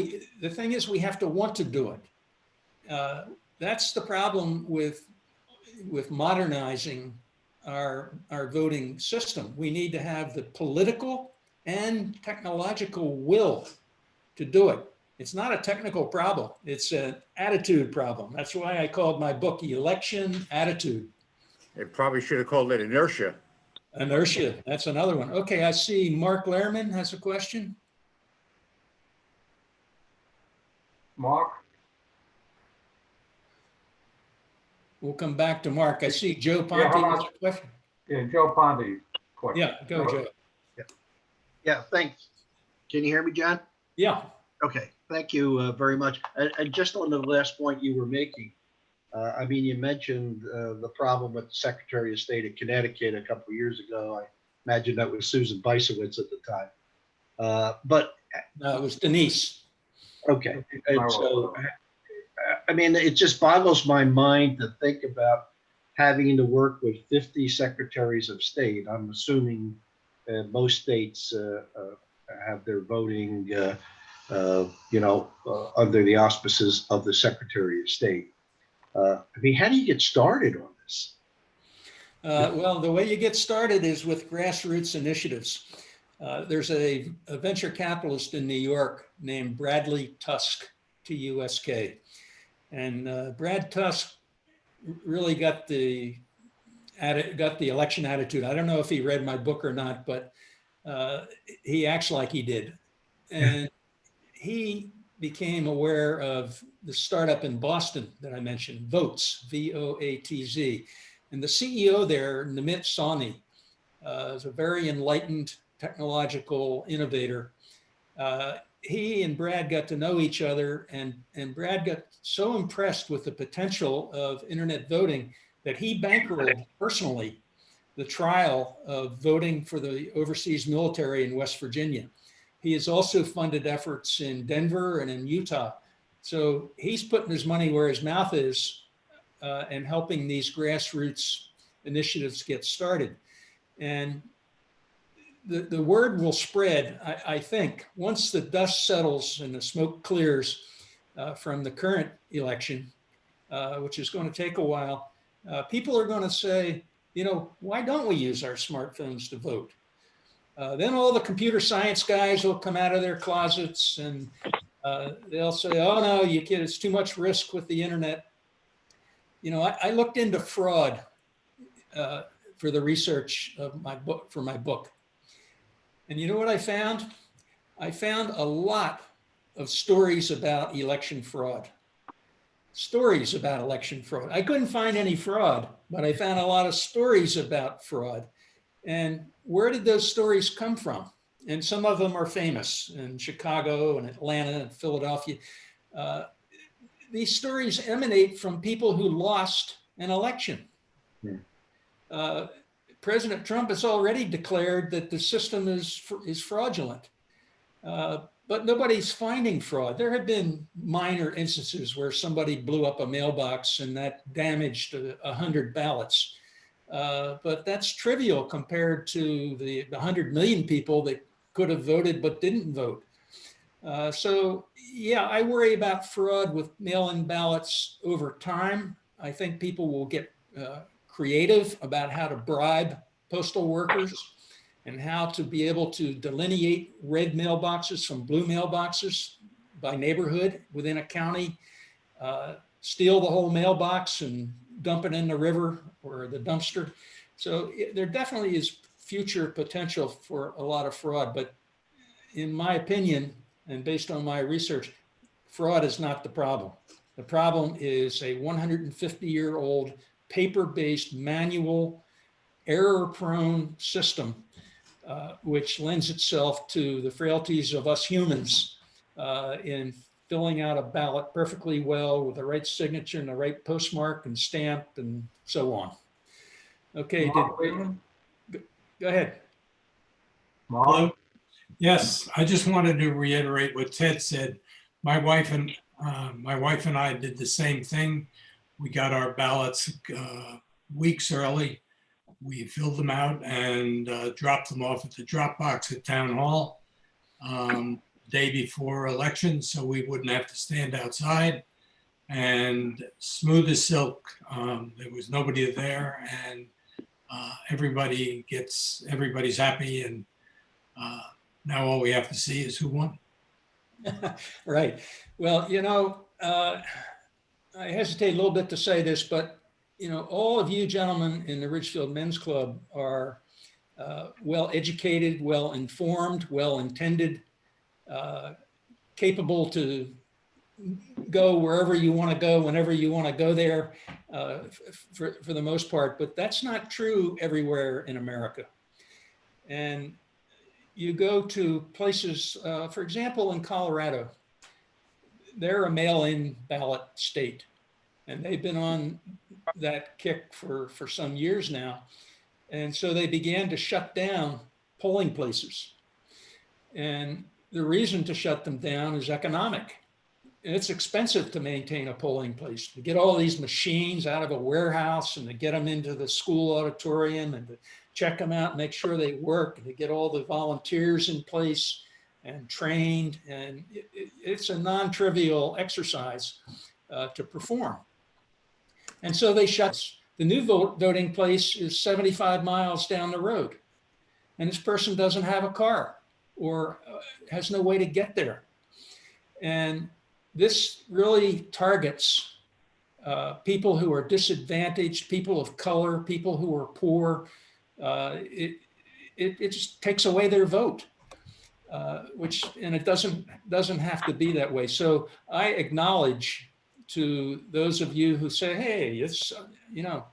The thing is, we have to want to do it. That's the problem with modernizing our voting system. We need to have the political and technological will to do it. It's not a technical problem. It's an attitude problem. That's why I called my book Election Attitude. They probably should have called it inertia. Inertia, that's another one. Okay, I see Mark Lehrman has a question. Mark? We'll come back to Mark. I see Joe Yeah, Ponte has a question. Yeah, Joe Ponte. question. Yeah, go Joe. Yeah, thanks. Can you hear me, John? Yeah, Okay, thank you very much. And just on the last point you were making, I mean, you mentioned the problem with the Secretary of State of Connecticut a couple of years ago. I imagine that was Susan Bisowitz at the time. But no, it was Denise. okay, and so I mean, it just boggles my mind to think about having to work with 50 secretaries of state. I'm assuming most states have their voting, under the auspices of the Secretary of State. I mean, how do you get started on this? Well, the way you get started is with grassroots initiatives. There's a venture capitalist in New York named Bradley Tusk, Tusk. And Brad Tusk really got the election attitude. I don't know if he read my book or not, but he acts like he did. And he became aware of the startup in Boston that I mentioned, Voatz, V-O-A-T-Z. And the CEO there, Namit Sawhney, is a very enlightened technological innovator. He and Brad got to know each other, and Brad got so impressed with the potential of internet voting that he bankrolled personally the trial of voting for the overseas military in West Virginia. He has also funded efforts in Denver and in Utah. So he's putting his money where his mouth is and helping these grassroots initiatives get started. And the word will spread, I think, once the dust settles and the smoke clears from the current election, which is going to take a while. People are going to say, why don't we use our smartphones to vote? Then all the computer science guys will come out of their closets and they'll say, oh no, you kid, it's too much risk with the internet. I looked into fraud for the research of my book, And you know what I found? I found a lot of stories about election fraud. Stories about election fraud. I couldn't find any fraud, but I found a lot of stories about fraud. And where did those stories come from? And some of them are famous in Chicago and Atlanta and Philadelphia. These stories emanate from people who lost an election. President Trump has already declared that the system is fraudulent, but nobody's finding fraud. There have been minor instances where somebody blew up a mailbox and that damaged 100 ballots. But that's trivial compared to the 100 million people that could have voted but didn't vote. So yeah, I worry about fraud with mail-in ballots over time. I think people will get creative about how to bribe postal workers and how to be able to delineate red mailboxes from blue mailboxes by neighborhood within a county, steal the whole mailbox and dump it in the river or the dumpster. So there definitely is future potential for a lot of fraud, but in my opinion, and based on my research, fraud is not the problem. The problem is a 150-year-old paper-based, manual, error-prone system, which lends itself to the frailties of us humans in filling out a ballot perfectly well with the right signature and the right postmark and stamp and so on. Okay, Mark Lehman? go ahead. Mark? Hello? Yes, I just wanted to reiterate what Ted said. My wife and I did the same thing. We got our ballots weeks early. We filled them out and dropped them off at the drop box at Town Hall day before election, so we wouldn't have to stand outside. And smooth as silk. There was nobody there, and everybody's happy, and now all we have to see is who won. Right. Well, you know, I hesitate a little bit to say this, but you know, all of you gentlemen in the Ridgefield Men's Club are well educated, well informed, well intended, capable to go wherever you want to go, whenever you want to go there, for the most part. But that's not true everywhere in America. And you go to places, for example, in Colorado, they're a mail-in ballot state, and they've been on that kick for some years now. And so they began to shut down polling places. And the reason to shut them down is economic. It's expensive to maintain a polling place, to get all these machines out of a warehouse and to get them into the school auditorium and to check them out, make sure they work, and to get all the volunteers in place and trained. And it's a non-trivial exercise to perform. And so they shut. The new voting place is 75 miles down the road. And this person doesn't have a car or has no way to get there. And this really targets people who are disadvantaged, people of color, people who are poor. It just takes away their vote, and it doesn't have to be that way. So I acknowledge to those of you who say, hey, it's, you know,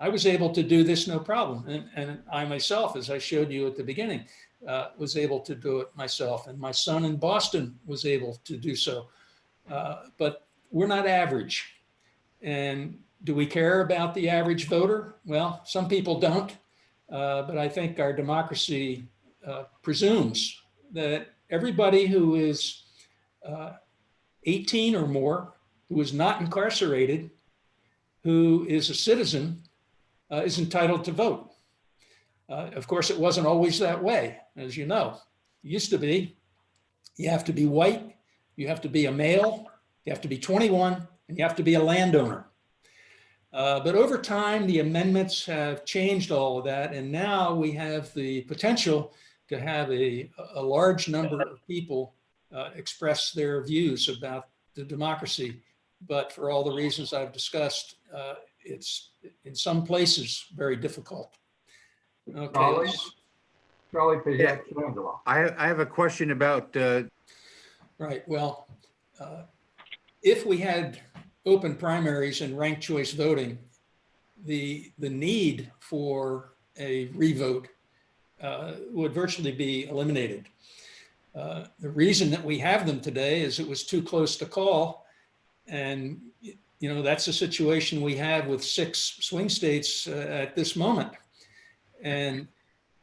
I was able to do this no problem. And I myself, as I showed you at the beginning, was able to do it myself. And my son in Boston was able to do so. But we're not average. And do we care about the average voter? Well, some people don't. But I think our democracy presumes that everybody who is 18 or more, who is not incarcerated, who is a citizen, is entitled to vote. Of course, it wasn't always that way, as you know. It used to be, you have to be white, you have to be a male, you have to be 21, and you have to be a landowner. But over time, the amendments have changed all of that, and now we have the potential to have a large number of people express their views about the democracy. But for all the reasons I've discussed, it's in some places very difficult. Okay. Charlie Pizzangelo. I have a question about, Right, well, if we had open primaries and ranked choice voting, the need for a revote would virtually be eliminated. The reason that we have them today is it was too close to call. And, you know, that's a situation we have with 6 swing states at this moment. And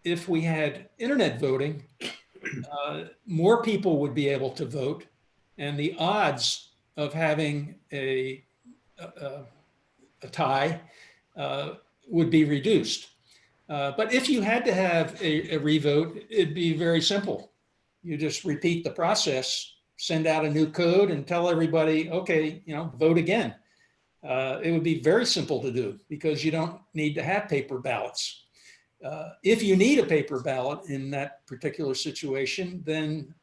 if we had internet voting, more people would be able to vote, and the odds of having a tie would be reduced. But if you had to have a revote, it'd be very simple. You just repeat the process, send out a new code, and tell everybody, okay, you know, vote again. It would be very simple to do because you don't need to have paper ballots. If you need a paper ballot in that particular situation, then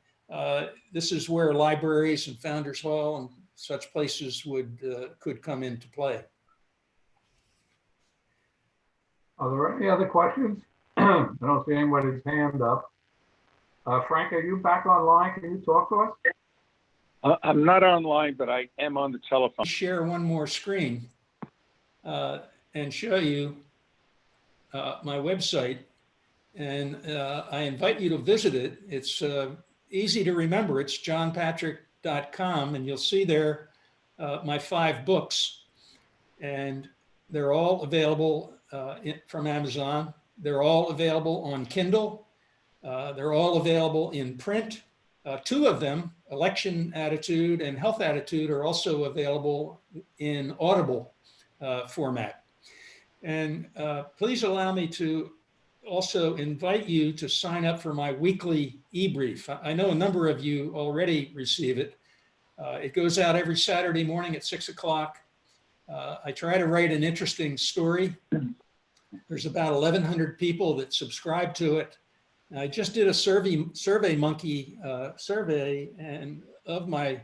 this is where libraries and Founders Hall and such places could come into play. Are there any other questions? I don't see anybody's hand up. Frank, are you back online? Can you talk to us? I'm not online, but I am on the telephone. Share one more screen and show you my website, and I invite you to visit it. It's easy to remember. It's johnpatrick.com, and you'll see there my 5 books, and they're all available from Amazon. They're all available on Kindle. They're all available in print. 2 of them, Election Attitude and Health Attitude, are also available in Audible format. And please allow me to also invite you to sign up for my weekly e-brief. I know a number of you already receive it. It goes out every Saturday morning at 6 o'clock. I try to write an interesting story. There's about 1,100 people that subscribe to it. I just did a survey monkey survey and of my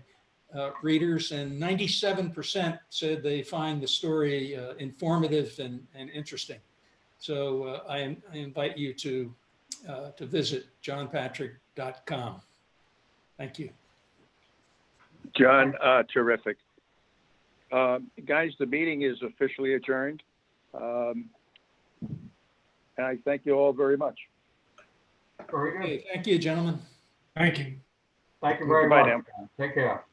readers, and 97% said they find the story informative and interesting. So I invite you to visit johnpatrick.com. Thank you. John, terrific. Guys, the meeting is officially adjourned. And I thank you all very much. Very good. Okay, thank you, gentlemen. Thank you. Thank you very Goodbye much. Take care.